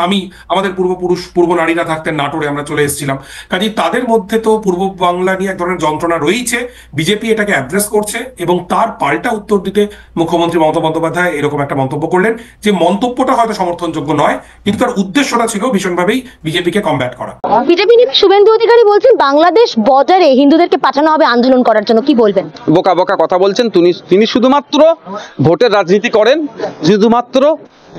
আমাদের পূর্বপুরুষ, পূর্ব নারীরা থাকতেন নাটোরে, আমরা চলে এসেছিলাম। কাজেই তাদের মধ্যে তো পূর্ব বাংলা নিয়ে এক ধরনের যন্ত্রণা রয়েছে। বিজেপি এটাকে অ্যাড্রেস করছে এবং তার পাল্টা উত্তর দিতে মুখ্যমন্ত্রী মমতা বন্দ্যোপাধ্যায় এরকম একটা মন্তব্য করলেন, যে মন্তব্যটা হয়তো সমর্থনযোগ্য নয়, কিন্তু তার উদ্দেশ্যটা ছিল ভীষণভাবেই বিজেপিকে কমব্যাট করা। বিজেপি নেতা শুভেন্দু অধিকারী বলছেন বাংলাদেশ বর্ডারে হিন্দুদেরকে পাঠানো হবে আন্দোলন করার জন্য, কি বলবেন? বোকা বোকা কথা বলছেন। তিনি শুধুমাত্র ভোটের রাজনীতি করেন, শুধুমাত্র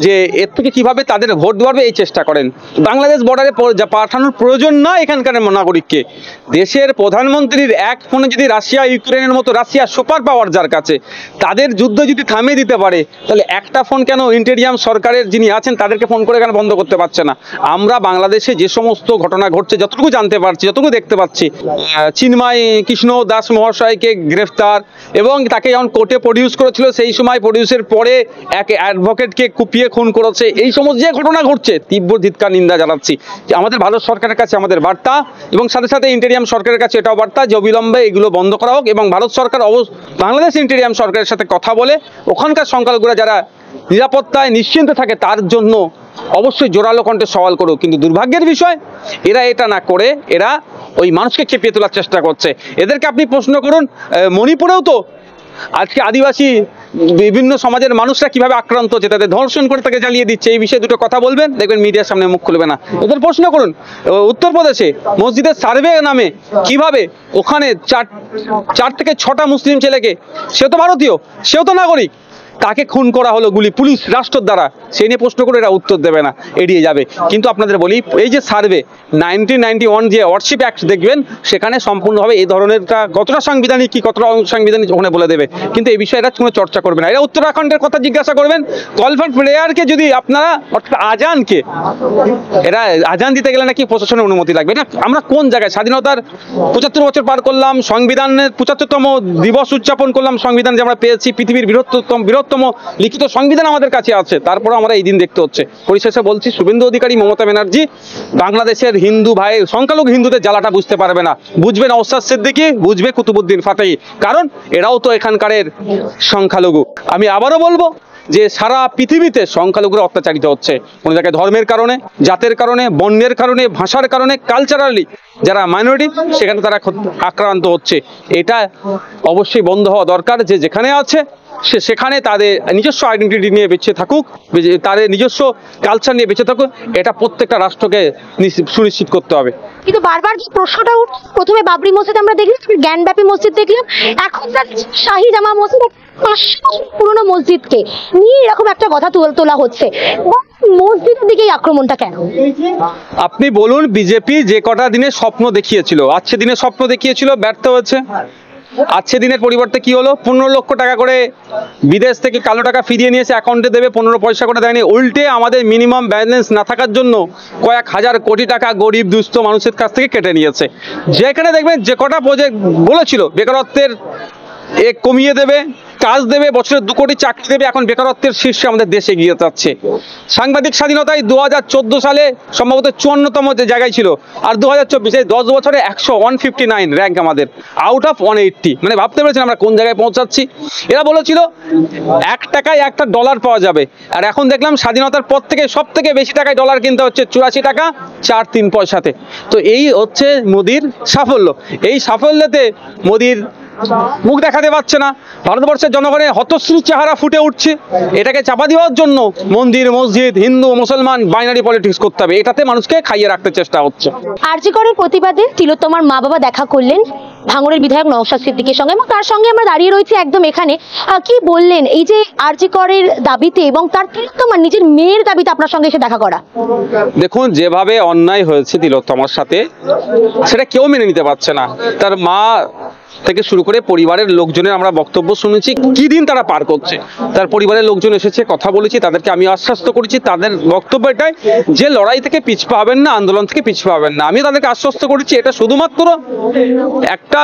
যে এর থেকে কিভাবে তাদের ভোট দেওয়াবে এই চেষ্টা করেন। বাংলাদেশ বর্ডারে পাঠানোর প্রয়োজন না এখানকার নাগরিককে। দেশের প্রধানমন্ত্রীর এক ফোনে যদি রাশিয়া ইউক্রেনের মতো, রাশিয়া সুপার পাওয়ার যার কাছে, তাদের যুদ্ধ যদি থামিয়ে দিতে পারে, তাহলে একটা ফোন কেন ইন্টেরিয়াম সরকারের যিনি আছেন তাদেরকে ফোন করে কেন বন্ধ করতে পারছে না? আমরা বাংলাদেশে যে সমস্ত ঘটনা ঘটছে, যতটুকু জানতে পারছি, যতটুকু দেখতে পাচ্ছি, চিন্ময় কৃষ্ণ দাস মহাশয়কে গ্রেফতার এবং তাকে যখন কোর্টে প্রডিউস করেছিল, সেই সময় প্রডিউসের পরে এক অ্যাডভোকেটকে কুপিয়ে খুন করেছে, এই সমস্ত যে ঘটনা ঘটছে তীব্র ধিক্কার নিন্দা জানাচ্ছি। আমাদের ভারত সরকারের কাছে আমাদের বার্তা, এবং সাথে সাথে ইন্টেরিয়াম সরকারের কাছে এটাও বার্তা যে অবিলম্বে এগুলো বন্ধ করা হোক এবং ভারত সরকার বাংলাদেশ ইন্টেরিয়াম সরকারের সাথে কথা বলে ওখানকার সংখ্যালঘুরা যারা নিরাপত্তায় নিশ্চিন্তে থাকে তার জন্য অবশ্যই জোরালো কণ্ঠে সওয়াল করুক। কিন্তু দুর্ভাগ্যের বিষয়, এরা এটা না করে এরা ওই মানুষকে খেপিয়ে তোলার চেষ্টা করছে। এদেরকে আপনি প্রশ্ন করুন, মণিপুরেও তো আজকে আদিবাসী বিভিন্ন সমাজের মানুষরা কিভাবে আক্রান্ত হচ্ছে, তাদের ধর্ষণ করে তাকে জ্বালিয়ে দিচ্ছে। এই বিষয়ে দুটো কথা বলবেন, দেখবেন মিডিয়ার সামনে মুখ খুলবে না। এদের প্রশ্ন করুন, উত্তরপ্রদেশে মসজিদের সার্ভে নামে কিভাবে ওখানে 4 থেকে 6টা মুসলিম ছেলেকে, সে তো ভারতীয়, সেও তো নাগরিক, কাকে খুন করা হলো গুলি পুলিশ রাষ্ট্রের দ্বারা, সেই নিয়ে প্রশ্ন করে এরা উত্তর দেবে না, এড়িয়ে যাবে। কিন্তু আপনাদের বলি, এই যে সার্ভে 1991 যে ওয়ারশিপ অ্যাক্ট দেখবেন, সেখানে সম্পূর্ণভাবে এই ধরনেরটা কতটা সাংবিধানিক কি কতটা অসাংবিধানিক ওখানে বলে দেবে, কিন্তু এই বিষয়ে এরা কোনো চর্চা করবে না। এরা উত্তরাখণ্ডের কথা জিজ্ঞাসা করবেন, কল ফর প্রেয়ারকে যদি আপনারা, অর্থাৎ আজানকে, এরা আজান দিতে গেলে নাকি প্রশাসনের অনুমতি লাগবে। এটা আমরা কোন জায়গায়? স্বাধীনতার 75 বছর পার করলাম, সংবিধানের 75তম দিবস উদযাপন করলাম, সংবিধান যে আমরা পেয়েছি, পৃথিবীর বৃহত্তম লিখিত সংবিধান আমাদের কাছে আছে, তারপরে আমরা এই দিন দেখতে হচ্ছে। পরিশেষে বলছি, শুভেন্দু অধিকারী, মমতা ব্যানার্জি বাংলাদেশের হিন্দু ভাই, সংখ্যালঘু হিন্দুদের জ্বালাটা বুঝতে পারবে না, বুঝবে নওশাদ সিদ্দিকী, বুঝবে কুতুবুদ্দিন ফাতেহি, কারণ এরাও তো এখানকারের সংখ্যালঘু। আমি আবারও বলবো যে সারা পৃথিবীতে সংখ্যালঘুরা অত্যাচারিত হচ্ছে, কোনো জায়গায় ধর্মের কারণে, জাতের কারণে, বর্ণের কারণে, ভাষার কারণে, কালচারালি যারা মাইনরিটি সেখানে তারা আক্রান্ত হচ্ছে। এটা অবশ্যই বন্ধ হওয়া দরকার, যে যেখানে আছে সেখানে তাদের নিজস্ব আইডেন্টিটি নিয়ে বেঁচে থাকুক, তাদের নিজস্ব কালচার নিয়ে বেঁচে থাকুক, এটা প্রত্যেকটা রাষ্ট্রকে সুনিশ্চিত করতে হবে। কিন্তু বারবার যে প্রশ্নটা উঠছে, প্রথমে বাবরি মসজিদ আমরা দেখলাম, জ্ঞানব্যাপী মসজিদ দেখলাম, এখন শাহী জামা মসজিদ, 500 বছর পুরনো মসজিদকে নিয়ে এরকম একটা কথা তোলা হচ্ছে, মসজিদের দিকেই আক্রমণটা কেন? আপনি বলুন, বিজেপি যে কটা দিনের স্বপ্ন দেখিয়েছিল, আজকে দিনের স্বপ্ন দেখিয়েছিল, ব্যর্থ হয়েছে। আজকে দিনের পরিবর্তে কি হলো? 15 লক্ষ টাকা করে বিদেশ থেকে কালো টাকা ফিরিয়ে নিয়েছে, অ্যাকাউন্টে দেবে, 15 পয়সা করে দেয়নি। উল্টে আমাদের মিনিমাম ব্যালেন্স না থাকার জন্য কয়েক হাজার কোটি টাকা গরিব দুস্থ মানুষের কাছ থেকে কেটে নিয়েছে। যেখানে দেখবেন যে কটা প্রজেক্ট বলেছিল বেকারত্বের কমিয়ে দেবে, কাজ দেবে, বছরে 2 কোটি চাকরি দেবে, এখন বেকারত্বের শীর্ষে আমাদের দেশ এগিয়ে যাচ্ছে। সাংবাদিক স্বাধীনতায় 2014 সালে সম্ভবত 54তম জায়গায় ছিল, আর 2024 10 বছরে 159 র্যাঙ্ক আমাদের, আউট অফ 180। মানে ভাবতে পেরেছেন আমরা কোন জায়গায় পৌঁছাচ্ছি। এরা বলেছিল 1 টাকায় একটা ডলার পাওয়া যাবে, আর এখন দেখলাম স্বাধীনতার পর থেকে সব থেকে বেশি টাকায় ডলার কিনতে হচ্ছে 84 টাকা 4-3 পয়সাতে। তো এই হচ্ছে মোদির সাফল্য। এই সাফল্যতে মোদির মুখ দেখাতে পারছে না, ভারতবর্ষের জনগণের হতশ্রী চেহারা ফুটে উঠছে। এটাকে চাপা দেওয়ার জন্য মন্দির মসজিদ, হিন্দু মুসলমান বাইনারি পলিটিক্স করতে হবে, এটাতে মানুষকে খাইয়ে রাখতে চেষ্টা হচ্ছে। আরজি করের প্রতিবাদে তিলোত্তমার মা বাবা দেখা করলেন ভাঙড়ের বিধায়ক নওশাদ সিদ্দিকীর সঙ্গে, এবং তার সঙ্গে আমরা দাঁড়িয়ে রয়েছি একদম এখানে। কি বললেন এই যে আরজি করের দাবিতে এবং তার তিলোত্তমার নিজের মেয়ের দাবিতে আপনার সঙ্গে এসে দেখা করা? দেখুন, যেভাবে অন্যায় হয়েছে তিলোত্তমার সাথে, সেটা কেউ মেনে নিতে পারছে না। তার মা থেকে শুরু করে পরিবারের লোকজনের আমরা বক্তব্য শুনেছি, কি দিন তারা পার করছে। তার পরিবারের লোকজন এসেছে, কথা বলেছি, তাদেরকে আমি আশ্বস্ত করেছি, তাদের বক্তব্য এটাই যে লড়াই থেকে পিছপা হবেন না, আন্দোলন থেকে পিছপা হবেন না। আমি তাদেরকে আশ্বস্ত করেছি এটা শুধুমাত্র একটা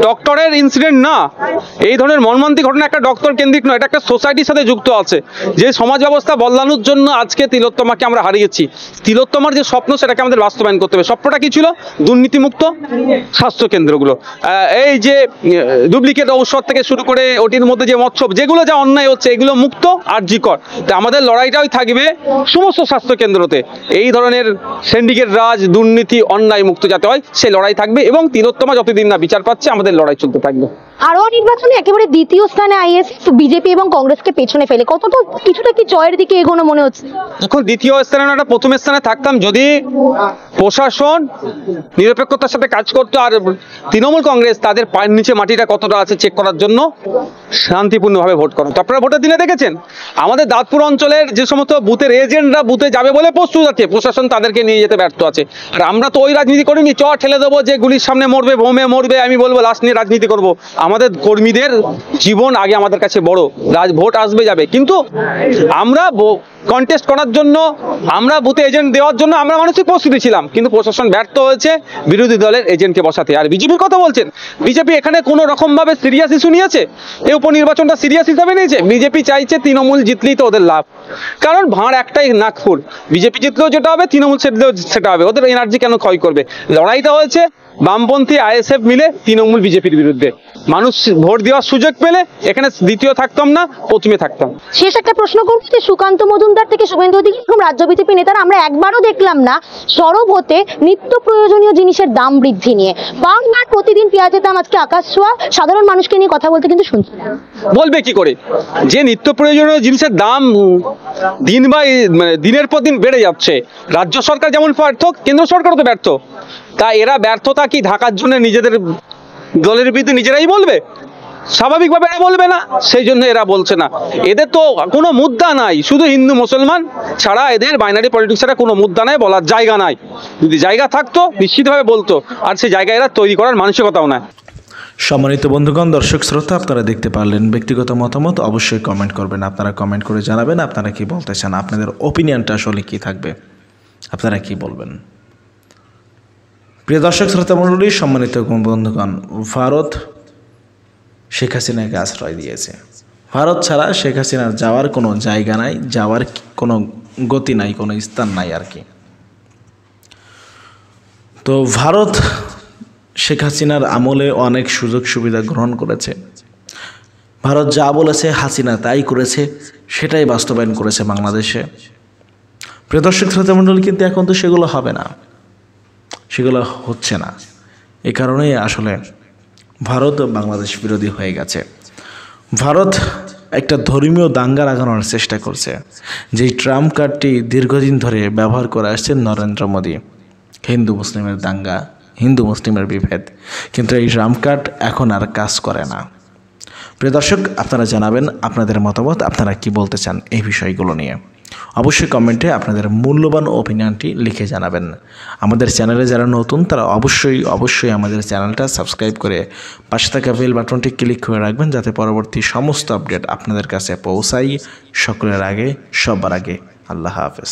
ডক্টরের ইনসিডেন্ট না, এই ধরনের মর্মান্তিক ঘটনা একটা ডক্টর কেন্দ্রিক নয়, এটা একটা সোসাইটির সাথে যুক্ত আছে। যে সমাজ ব্যবস্থা বদলানোর জন্য আজকে তিলোত্তমাকে আমরা হারিয়েছি, তিলোত্তমার যে স্বপ্ন সেটাকে আমাদের বাস্তবায়ন করতে হবে। স্বপ্নটা কি ছিল? দুর্নীতিমুক্ত স্বাস্থ্য কেন্দ্রগুলো, এই যে ডুপ্লিকেট ঔষধ থেকে শুরু করে ওটির মধ্যে যে মৎস্য, যেগুলো যা অন্যায় হচ্ছে, এগুলো মুক্ত আরজি কর। তো আমাদের লড়াইটাই থাকবে সমস্ত স্বাস্থ্য কেন্দ্রতে এই ধরনের সিন্ডিকেট রাজ, দুর্নীতি, অন্যায় মুক্ত যাতে হয়, সেই লড়াই থাকবে। এবং তিলোত্তমা যতদিন না বিচার পাচ্ছে, আমাদের লড়াই চলতে থাকবে। আরো নির্বাচনে একেবারে দ্বিতীয় স্থানে আইএসএফ, বিজেপি এবং কংগ্রেসকে পেছনে ফেলে কতটা কিছুটা কি জয়ের দিকে এগোনো মনে হচ্ছে? এখন দ্বিতীয় স্থানে না, প্রথম স্থানে থাকতাম যদি প্রশাসন নিরপেক্ষতার সাথে কাজ করতো, আর তৃণমূল কংগ্রেস তাদের পায়ের নিচে মাটিটা কতটা আছে চেক করার জন্য শান্তিপূর্ণভাবে ভোট করো। তো আপনারা ভোটের দিনে দেখেছেন আমাদের দাঁতপুর অঞ্চলের যে সমস্ত বুথের এজেন্টরা বুথে যাবে বলে প্রস্তুত আছে, প্রশাসন তাদেরকে নিয়ে যেতে ব্যর্থ আছে। আর আমরা তো ওই রাজনীতি করিনি, ঠেলে দেবো যে গুলির সামনে মরবে, বোমে মরবে, আমি বলবো লাশ নিয়ে রাজনীতি করব। আমাদের কর্মীদের জীবন আগে আমাদের কাছে বড়। ভোট আসবে যাবে, কিন্তু আমরা কন্টেস্ট করার জন্য, আমরা বুথে এজেন্ট দেওয়ার জন্য আমরা মানুষের প্রস্তুতি ছিলাম, কিন্তু প্রশাসন ব্যর্থ হয়েছে বিরোধী দলের এজেন্টকে বসাতে। আর বিজেপির কথা বলছেন, বিজেপি এখানে কোনো রকম ভাবে সিরিয়াস ইস্যু নিয়েছে? এই উপনির্বাচনটা সিরিয়াস হিসাবে নিয়েছে? বিজেপি চাইছে তৃণমূল জিতলেই তো ওদের লাভ, কারণ ভাঁড় একটাই নাগপুর, বিজেপি জিতলেও যেটা হবে, তৃণমূল জিতলেও সেটা হবে, ওদের এনার্জি কেন ক্ষয় করবে? লড়াইটা হয়েছে বামপন্থী আইএসএফ মিলে তৃণমূল বিজেপির বিরুদ্ধে। মানুষ ভোট দেওয়ার সুযোগ পেলে এখানে দ্বিতীয় থাকতাম না, প্রথমে থাকতাম। শেষ একটা প্রশ্ন করব, যে সুকান্ত মজুমদার থেকে শুভেন্দু অধিকারী এবং রাজ্য বিজেপি নেতারা আমরা একবারও দেখলাম না সরব হতে নিত্য প্রয়োজনীয় জিনিসের দাম বৃদ্ধি নিয়ে। বারবার প্রতিদিন পেঁয়াজের দাম আজকে আকাশ ছোঁয়া, সাধারণ মানুষকে নিয়ে কথা বলতে কিন্তু শুনছি না। বলবে কি করে যে নিত্য প্রয়োজনীয় জিনিসের দাম দিন বা দিনের পর দিন বেড়ে যাচ্ছে? রাজ্য সরকার যেমন ব্যর্থ, কেন্দ্র সরকারও তো ব্যর্থ। তা এরা ব্যর্থতা কি ঢাকার জন্য নিজেদের দলের বিরুদ্ধে নিজেরাই বলবে? স্বাভাবিকভাবে এরা বলবে না, সেই জন্য এরা বলছে না। এদের তো কোনো মুদ্রা নাই, শুধু হিন্দু মুসলমান ছাড়া এদের বাইনারি পলিটিক্স ছাড়া কোনো মুদ্রা নাই, বলার জায়গা নাই। যদি জায়গা থাকতো নিশ্চিতভাবে বলতো, আর সেই জায়গা এরা তৈরি করার মানসিকতাও নাই। সম্মানিত বন্ধুগণ, দর্শক শ্রোতা, আপনারা দেখতে পারলেন। ব্যক্তিগত মতামত অবশ্যই কমেন্ট করবেন। আপনারা কমেন্ট করে জানাবেন আপনারা কি বলতে চান, আপনাদের ওপিনিয়নটা আসলে কি থাকবে, আপনারা কি বলবেন। প্রিয় দর্শক শ্রোতা মণ্ডলী, সম্মানিত বন্ধুগণ, ভারত শেখ হাসিনাকে আশ্রয় দিয়েছে। ভারত ছাড়া শেখ হাসিনার যাওয়ার কোনো জায়গা নাই, যাওয়ার কোনো গতি নাই, কোনো স্থান নাই আর কি। তো ভারত শেখ হাসিনার আমলে অনেক সুযোগ সুবিধা গ্রহণ করেছে। ভারত যা বলেছে হাসিনা তাই করেছে, সেটাই বাস্তবায়ন করেছে বাংলাদেশে। প্রিয় দর্শক শ্রোতা মণ্ডলী, কিন্তু এখন তো সেগুলো হবে না, সেগুলো হচ্ছে না। এই কারণেই আসলে ভারত বাংলাদেশ বিরোধী হয়ে গেছে। ভারত একটা ধর্মীয় দাঙ্গা লাগানোর চেষ্টা করছে। যেই ট্রাম্প কার্ডটি দীর্ঘদিন ধরে ব্যবহার করে আসছেন নরেন্দ্র মোদী, হিন্দু মুসলিমের দাঙ্গা, হিন্দু মুসলিমের বিভেদ, কিন্তু এই ট্রাম্প কার্ড এখন আর কাজ করে না। প্রিয় দর্শক, আপনারা জানাবেন আপনাদের মতামত, আপনারা কি বলতে চান এই বিষয়গুলো নিয়ে। অবশ্যই কমেন্টে আপনাদের মূল্যবান ওপিনিয়নটি লিখে জানাবেন। আমাদের চ্যানেলে যারা নতুন তারা অবশ্যই আমাদের চ্যানেলটা সাবস্ক্রাইব করে পাশে থাকা বেল বাটনটি ক্লিক করে রাখবেন, যাতে পরবর্তী সমস্ত আপডেট আপনাদের কাছে পৌঁছায় সকলের আগে, সবার আগে। আল্লাহ হাফেজ।